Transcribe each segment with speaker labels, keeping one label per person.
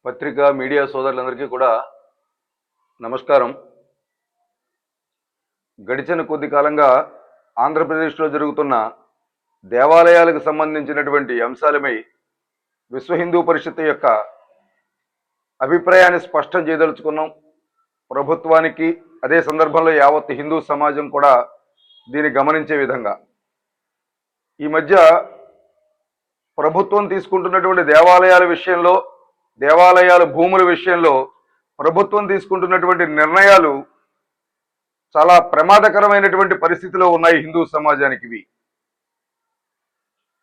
Speaker 1: పత్రికా మీడియా సోదరులందరికీ కూడా నమస్కారం. గడిచిన కొద్ది కాలంగా ఆంధ్రప్రదేశ్లో జరుగుతున్న దేవాలయాలకు సంబంధించినటువంటి అంశాలపై విశ్వ హిందూ పరిషత్ యొక్క అభిప్రాయాన్ని స్పష్టం చేయదలుచుకున్నాం. ప్రభుత్వానికి అదే సందర్భంలో యావత్ హిందూ సమాజం కూడా దీన్ని గమనించే విధంగా ఈ మధ్య ప్రభుత్వం తీసుకుంటున్నటువంటి దేవాలయాల విషయంలో, దేవాలయాల భూముల విషయంలో ప్రభుత్వం తీసుకుంటున్నటువంటి నిర్ణయాలు చాలా ప్రమాదకరమైనటువంటి పరిస్థితిలో ఉన్నాయి హిందూ సమాజానికి.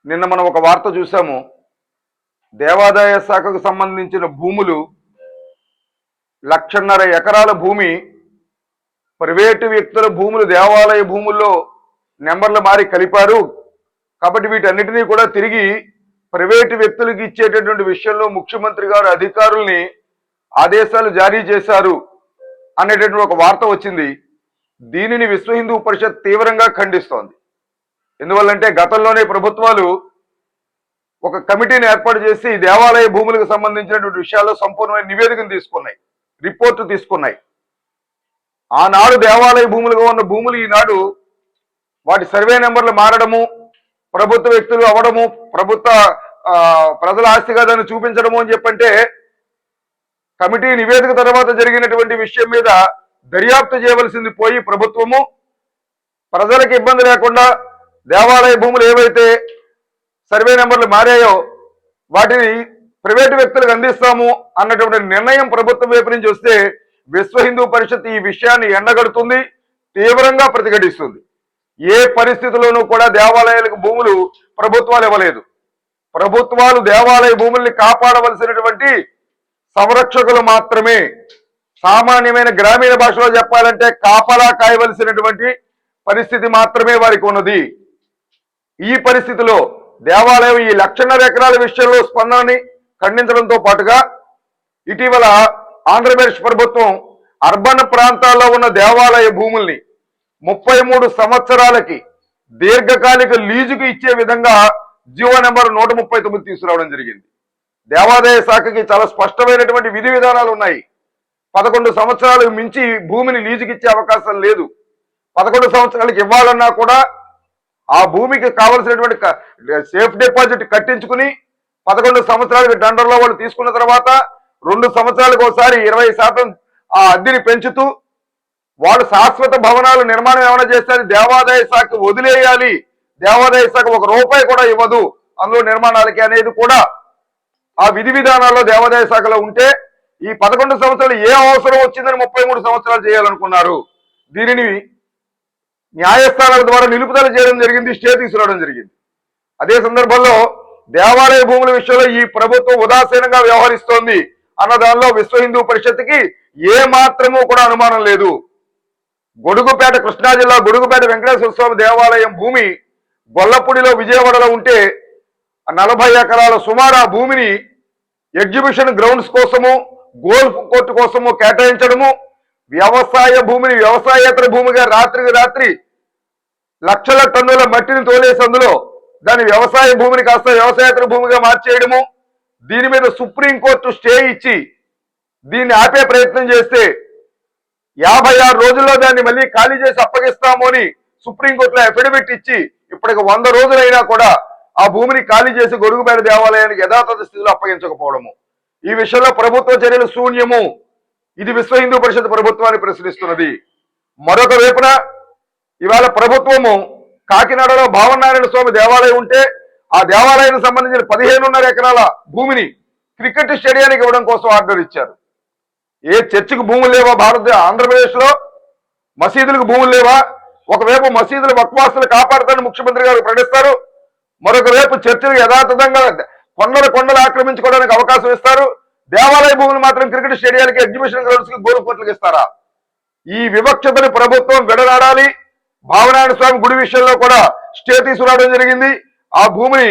Speaker 1: నిన్న మనం ఒక వార్త చూసాము. దేవాదాయ శాఖకు సంబంధించిన భూములు 1.5 ఎకరాల భూమి ప్రైవేటు వ్యక్తుల భూములు దేవాలయ భూముల్లో నెంబర్లు మారి కలిపారు. కాబట్టి వీటన్నిటినీ కూడా తిరిగి ప్రైవేటు వ్యక్తులకు ఇచ్చేటటువంటి విషయంలో ముఖ్యమంత్రి గారు అధికారుల్ని ఆదేశాలు జారీ చేశారు అనేటటువంటి ఒక వార్త వచ్చింది. దీనిని విశ్వ హిందూ పరిషత్ తీవ్రంగా ఖండిస్తోంది. ఎందువల్లంటే గతంలోనే ప్రభుత్వాలు ఒక కమిటీని ఏర్పాటు చేసి దేవాలయ భూములకు సంబంధించినటువంటి విషయాల్లో సంపూర్ణమైన నివేదికను తీసుకున్నాయి, రిపోర్టు తీసుకున్నాయి. ఆనాడు దేవాలయ భూములుగా ఉన్న భూములు ఈనాడు వాటి సర్వే నెంబర్లు మారడము, ప్రభుత్వ వ్యక్తులు అవ్వడము, ప్రజల ఆస్తిగా దాన్ని చూపించడము అని చెప్పంటే కమిటీ నివేదిక తర్వాత జరిగినటువంటి విషయం మీద దర్యాప్తు చేయవలసింది పోయి ప్రభుత్వము ప్రజలకు ఇబ్బంది లేకుండా దేవాలయ భూములు ఏవైతే సర్వే నెంబర్లు మారాయో వాటిని ప్రైవేటు వ్యక్తులకు అందిస్తాము అన్నటువంటి నిర్ణయం ప్రభుత్వం వైపు నుంచి వస్తే విశ్వ హిందూ పరిషత్ ఈ విషయాన్ని ఎండగడుతుంది, తీవ్రంగా ప్రతిఘటిస్తుంది. ఏ పరిస్థితుల్లోనూ కూడా దేవాలయాలకు భూములు ప్రభుత్వాలు ఇవ్వలేదు. ప్రభుత్వాలు దేవాలయ భూముల్ని కాపాడవలసినటువంటి సంరక్షకులు మాత్రమే. సామాన్యమైన గ్రామీణ భాషలో చెప్పాలంటే కాపలా కాయవలసినటువంటి పరిస్థితి మాత్రమే వారికి ఉన్నది. ఈ పరిస్థితిలో దేవాలయం ఈ 1.5 ఎకరాల విషయంలో స్పందనని ఖండించడంతో పాటుగా ఇటీవల ఆంధ్రప్రదేశ్ ప్రభుత్వం అర్బన్ ప్రాంతాల్లో ఉన్న దేవాలయ భూముల్ని 33 సంవత్సరాలకి దీర్ఘకాలిక లీజుకు ఇచ్చే విధంగా జీవో నెంబర్ 139 తీసుకురావడం జరిగింది. దేవాదాయ శాఖకి చాలా స్పష్టమైనటువంటి విధి విధానాలు ఉన్నాయి. 11 సంవత్సరాలకు మించి భూమిని లీజుకి ఇచ్చే అవకాశం లేదు. 11 సంవత్సరాలకు ఇవ్వాలన్నా కూడా ఆ భూమికి కావలసినటువంటి సేఫ్ డిపాజిట్ కట్టించుకుని 11 సంవత్సరాలకు టెండర్లో వాళ్ళు తీసుకున్న తర్వాత 2 సంవత్సరాలకు ఒకసారి 20% ఆ అద్దెని పెంచుతూ వాళ్ళు శాశ్వత భవనాలు నిర్మాణం ఏమైనా చేస్తే దేవాదాయ శాఖ వదిలేయాలి, దేవాదాయ శాఖ 1 రూపాయి కూడా ఇవ్వదు అందులో నిర్మాణాలకి అనేది కూడా ఆ విధి విధానాల్లో దేవాదాయ శాఖలో ఉంటే ఈ 11 సంవత్సరాలు ఏ అవసరం వచ్చిందని 33 సంవత్సరాలు చేయాలనుకున్నారు. దీనిని న్యాయస్థానాల ద్వారా నిలుపుదల చేయడం జరిగింది, స్టే తీసుకురావడం జరిగింది. అదే సందర్భంలో దేవాలయ భూముల విషయంలో ఈ ప్రభుత్వం ఉదాసీనంగా వ్యవహరిస్తోంది అన్న దానిలో విశ్వ హిందూ పరిషత్కి ఏ మాత్రమూ కూడా అనుమానం లేదు. గొడుగుపేట, కృష్ణా జిల్లా గొడుగుపేట వెంకటేశ్వర స్వామి దేవాలయం భూమి గొల్లపూడిలో విజయవాడలో ఉంటే 40 ఎకరాల సుమారు ఆ భూమిని ఎగ్జిబిషన్ గ్రౌండ్స్ కోసము, గోల్ఫ్ కోర్టు కోసము కేటాయించడము, వ్యవసాయ భూమిని వ్యవసాయేతర భూమిగా రాత్రికి రాత్రి లక్షల టన్నుల మట్టిని తోలేసి అందులో దాని వ్యవసాయ భూమిని కాస్త వ్యవసాయేతర భూమిగా మార్చేయడము, దీని మీద సుప్రీంకోర్టు స్టే ఇచ్చి దీన్ని ఆపే ప్రయత్నం చేస్తే 56 రోజుల్లో దాన్ని మళ్ళీ ఖాళీ చేసి అప్పగిస్తాము అని సుప్రీంకోర్టులో అఫిడవిట్ ఇచ్చి ఇప్పటికి 100 రోజులైనా కూడా ఆ భూమిని ఖాళీ చేసి గొడుగుపేట దేవాలయానికి యథాతథ స్థితిలో అప్పగించకపోవడము, ఈ విషయంలో ప్రభుత్వ చర్యలు శూన్యము. ఇది విశ్వ హిందూ పరిషత్ ప్రభుత్వాన్ని ప్రశ్నిస్తున్నది. మరొక వైపున ఇవాళ ప్రభుత్వము కాకినాడలో భావనారాయణ స్వామి దేవాలయం ఉంటే ఆ దేవాలయానికి సంబంధించిన 15.5 ఎకరాల భూమిని క్రికెట్ స్టేడియానికి ఇవ్వడం కోసం ఆర్డర్ ఇచ్చారు. ఏ చర్చికి భూములు లేవా? ఆంధ్రప్రదేశ్లో మసీదులకు భూములు లేవా? ఒకవైపు మసీదుల వక్వాస్తులు కాపాడుతారని ముఖ్యమంత్రి గారు ప్రకటిస్తారు, మరొక వైపు చర్చలు యథాతథంగా కొండలు ఆక్రమించుకోవడానికి అవకాశం ఇస్తారు. దేవాలయ భూములు మాత్రం క్రికెట్ స్టేడియాలకి, ఎగ్జిబిషన్ గ్రౌండ్స్ కి, గోల్ఫ్ కోర్టులకు ఇస్తారా? ఈ వివక్షతని ప్రభుత్వం విడనాడాలి. భావనారాయణ స్వామి గుడి విషయంలో కూడా స్టే తీసుకురావడం జరిగింది. ఆ భూమిని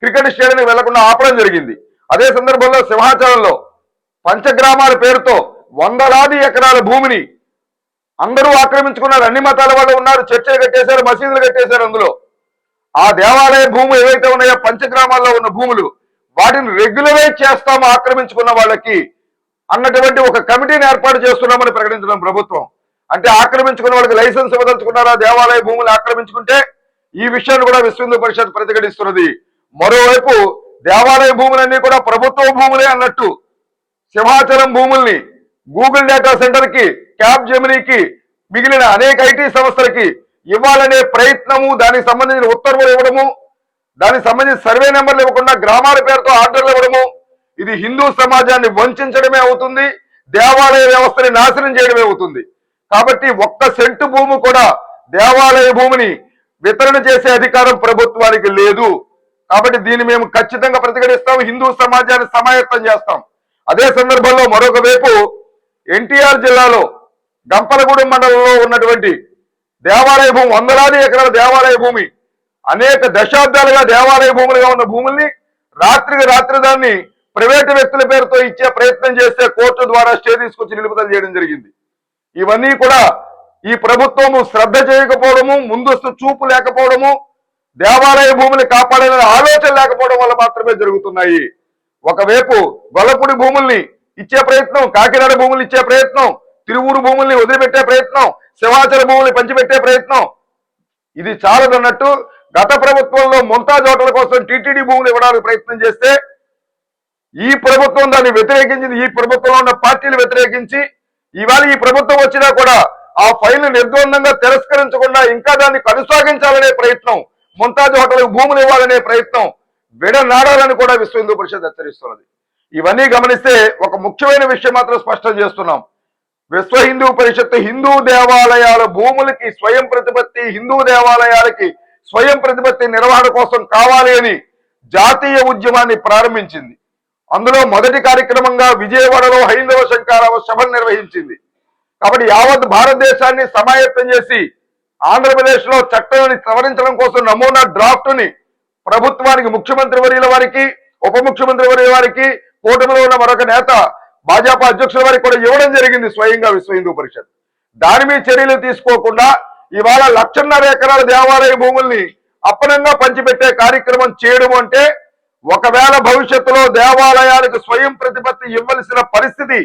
Speaker 1: క్రికెట్ స్టేడియానికి వెళ్లకుండా ఆపడం జరిగింది. అదే సందర్భంలో సింహాచలంలో పంచగ్రామాల పేరుతో 100 ఎకరాల భూమిని అందరూ ఆక్రమించుకున్నారు. అన్ని మతాల వాళ్ళు ఉన్నారు, చర్చలు కట్టేశారు, మసీదులు కట్టేశారు. అందులో ఆ దేవాలయ భూములు ఏవైతే ఉన్నాయో పంచగ్రామాల్లో ఉన్న భూములు వాటిని రెగ్యులరైజ్ చేస్తాము ఆక్రమించుకున్న వాళ్ళకి అన్నటువంటి ఒక కమిటీని ఏర్పాటు చేస్తున్నామని ప్రకటించడం ప్రభుత్వం. అంటే ఆక్రమించుకున్న వాళ్ళకి లైసెన్స్ ఇవ్వదలుచుకున్నారా దేవాలయ భూములు ఆక్రమించుకుంటే? ఈ విషయాన్ని కూడా విశ్వ హిందూ పరిషత్ ప్రతిఘటిస్తున్నది. మరోవైపు దేవాలయ భూములన్నీ కూడా ప్రభుత్వ భూములే అన్నట్టు సింహాచలం భూముల్ని గూగుల్ డేటా సెంటర్ కి, క్యాబ్ జెమినీకి, మిగిలిన అనేక ఐటీ సంస్థలకి ఇవ్వాలనే ప్రయత్నము, దానికి సంబంధించిన ఉత్తర్వులు ఇవ్వడము, దానికి సంబంధించిన సర్వే నెంబర్లు ఇవ్వకుండా గ్రామాల పేరుతో ఆర్డర్లు ఇవ్వడము, ఇది హిందూ సమాజాన్ని వంచడమే అవుతుంది, దేవాలయ వ్యవస్థని నాశనం చేయడమే అవుతుంది. కాబట్టి ఒక్క సెంటు భూమి కూడా దేవాలయ భూమిని వితరణ చేసే అధికారం ప్రభుత్వానికి లేదు. కాబట్టి దీన్ని మేము ఖచ్చితంగా ప్రతిఘటిస్తాం, హిందూ సమాజాన్ని సమాయత్తం చేస్తాం. అదే సందర్భంలో మరొక వైపు ఎన్టీఆర్ జిల్లాలో గంపలగూడెం మండలంలో ఉన్నటువంటి దేవాలయ భూమి, వందలాది ఎకరాల దేవాలయ భూమి, అనేక దశాబ్దాలుగా దేవాలయ భూములుగా ఉన్న భూముల్ని రాత్రికి రాత్రి దాన్ని ప్రైవేటు వ్యక్తుల పేరుతో ఇచ్చే ప్రయత్నం చేస్తే కోర్టు ద్వారా స్టే తీసుకొచ్చి నిలుపుదల చేయడం జరిగింది. ఇవన్నీ కూడా ఈ ప్రభుత్వము శ్రద్ధ చేయకపోవడము, ముందస్తు చూపు లేకపోవడము, దేవాలయ భూమిని కాపాడే ఆలోచన లేకపోవడం వల్ల మాత్రమే జరుగుతున్నాయి. ఒకవైపు గొల్లపూడి భూముల్ని ఇచ్చే ప్రయత్నం, కాకినాడ భూములు ఇచ్చే ప్రయత్నం, తిరువూరు భూముల్ని వదిలిపెట్టే ప్రయత్నం, సింహాచల భూముల్ని పంచిపెట్టే ప్రయత్నం. ఇది చాలదన్నట్టు గత ప్రభుత్వంలో ముంతాజ్ హోటల్ కోసం టీటీడీ భూములు ఇవ్వడానికి ప్రయత్నం చేస్తే ఈ ప్రభుత్వం దాన్ని వ్యతిరేకించింది. ఈ ప్రభుత్వంలో ఉన్న పార్టీలు వ్యతిరేకించి ఇవాళ ఈ ప్రభుత్వం వచ్చినా కూడా ఆ ఫైల్ నిర్ద్వందంగా తిరస్కరించకుండా ఇంకా దాన్ని కొనసాగించాలనే ప్రయత్నం, ముంతాజ్ హోటల్కు భూములు ఇవ్వాలనే ప్రయత్నం విడనాడాలని కూడా విశ్వ హిందూ పరిషత్ హెచ్చరిస్తున్నది. ఇవన్నీ గమనిస్తే ఒక ముఖ్యమైన విషయం మాత్రం స్పష్టం చేస్తున్నాం. విశ్వ హిందూ పరిషత్ హిందూ దేవాలయాల భూములకి స్వయం ప్రతిపత్తి, హిందూ దేవాలయాలకి స్వయం ప్రతిపత్తి నిర్వహణ కోసం కావాలి అని జాతీయ ఉద్యమాన్ని ప్రారంభించింది. అందులో మొదటి కార్యక్రమంగా విజయవాడలో హైందవ శంకరావ సభను నిర్వహించింది. కాబట్టి యావత్ భారతదేశాన్ని సమాయత్తం చేసి ఆంధ్రప్రదేశ్ లో చట్టాన్ని సవరించడం కోసం నమూనా డ్రాఫ్ట్ ని ప్రభుత్వానికి, ముఖ్యమంత్రి వర్యుల వారికి, ఉప ముఖ్యమంత్రి వర్యుల వారికి, కూటమిలో ఉన్న మరొక నేత భాజపా అధ్యక్షుల వారికి కూడా ఇవ్వడం జరిగింది స్వయంగా విశ్వ హిందూ పరిషత్. దాని మీద చర్యలు తీసుకోకుండా ఇవాళ 1.5 ఎకరాల దేవాలయ భూముల్ని అప్పనంగా పంచిపెట్టే కార్యక్రమం చేయడం అంటే, ఒకవేళ భవిష్యత్తులో దేవాలయాలకు స్వయం ప్రతిపత్తి ఇవ్వవలసిన పరిస్థితి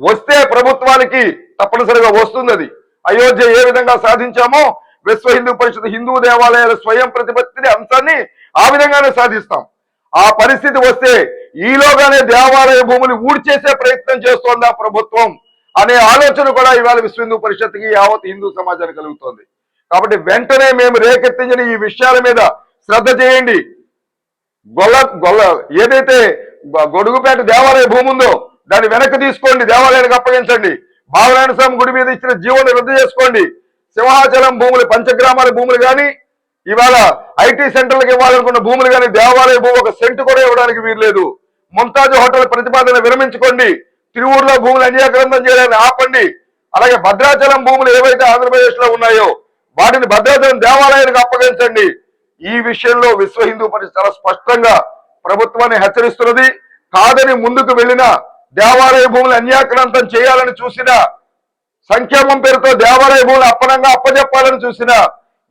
Speaker 1: వస్తే ప్రభుత్వానికి తప్పనిసరిగా వస్తుంది. అది అయోధ్య ఏ విధంగా సాధించామో విశ్వ హిందూ పరిషత్ హిందూ దేవాలయాల స్వయం ప్రతిపత్తిని అంశాన్ని ఆ విధంగానే సాధిస్తాం. ఆ పరిస్థితి వస్తే ఈలోగానే దేవాలయ భూములు ఊడ్చేసే ప్రయత్నం చేస్తోందా ప్రభుత్వం అనే ఆలోచన కూడా ఇవాళ విశ్వ హిందూ పరిషత్కి, యావత్ హిందూ సమాజానికి కలుగుతోంది. కాబట్టి వెంటనే మేము రేకెత్తించిన ఈ విషయాల మీద శ్రద్ధ చేయండి. ఏదైతే గొడుగుపేట దేవాలయ భూమి ఉందో దాన్ని వెనక్కి తీసుకోండి, దేవాలయానికి అప్పగించండి. బాలనారాయణ స్వామి గుడి మీద ఇచ్చిన జీవోని రద్దు చేసుకోండి. సింహాచలం భూములు, పంచగ్రామాల భూములు కానీ, ఇవాళ ఐటీ సెంటర్లకు ఇవ్వాలనుకున్న భూములు కానీ దేవాలయ భూమి ఒక సెంటు కూడా ఇవ్వడానికి వీల్లేదు. ముంతాజ్ హోటల్ ప్రతిపాదన విరమించుకోండి. తిరువూరులో భూములు అన్యాక్రాంతం చేయడాన్ని ఆపండి. అలాగే భద్రాచలం భూములు ఏవైతే ఆంధ్రప్రదేశ్ లో ఉన్నాయో వాటిని భద్రాచలం దేవాలయానికి అప్పగించండి. ఈ విషయంలో విశ్వ హిందూ పరిషత్ చాలా స్పష్టంగా ప్రభుత్వాన్ని హెచ్చరిస్తున్నది. కాదని ముందుకు వెళ్ళిన దేవాలయ భూములు అన్యాక్రాంతం చేయాలని చూసిన, సంక్షేమం పేరుతో దేవాలయ భూములు అప్పనంగా అప్పజెప్పాలని చూసిన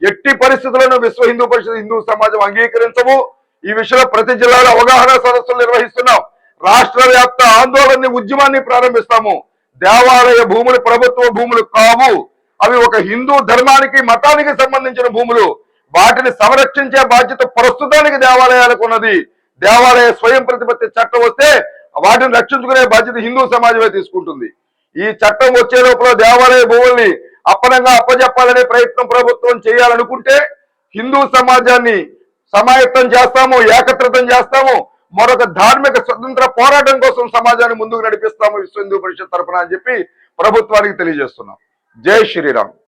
Speaker 1: ఎట్టి పరిస్థితులను విశ్వ హిందూ పరిషత్ హిందూ సమాజం అంగీకరించము. ఈ విషయంలో ప్రతి జిల్లాలో అవగాహన సదస్సులు నిర్వహిస్తున్నాం. రాష్ట్ర వ్యాప్త ఆందోళన ఉద్యమాన్ని ప్రారంభిస్తాము. దేవాలయ భూములు ప్రభుత్వ భూములు కావు, అవి ఒక హిందూ ధర్మానికి, మతానికి సంబంధించిన భూములు. వాటిని సంరక్షించే బాధ్యత ప్రస్తుతానికి దేవాలయాలకు ఉన్నది. దేవాలయ స్వయం ప్రతిపత్తి చట్టం వస్తే వాటిని రక్షించుకునే బాధ్యత హిందూ సమాజమే తీసుకుంటుంది. ఈ చట్టం వచ్చే లోపల దేవాలయ భూముల్ని అప్పనంగా అప్పజెప్పాలనే ప్రయత్నం ప్రభుత్వం చేయాలనుకుంటే హిందూ సమాజాన్ని సమాయత్తం చేస్తాము, ఏకత్రితం చేస్తాము. మరొక ధార్మిక స్వతంత్ర పోరాటం కోసం సమాజాన్ని ముందుకు నడిపిస్తాము విశ్వ హిందూ పరిషత్ తరఫున అని చెప్పి ప్రభుత్వానికి తెలియజేస్తున్నాం. జై శ్రీరామ్.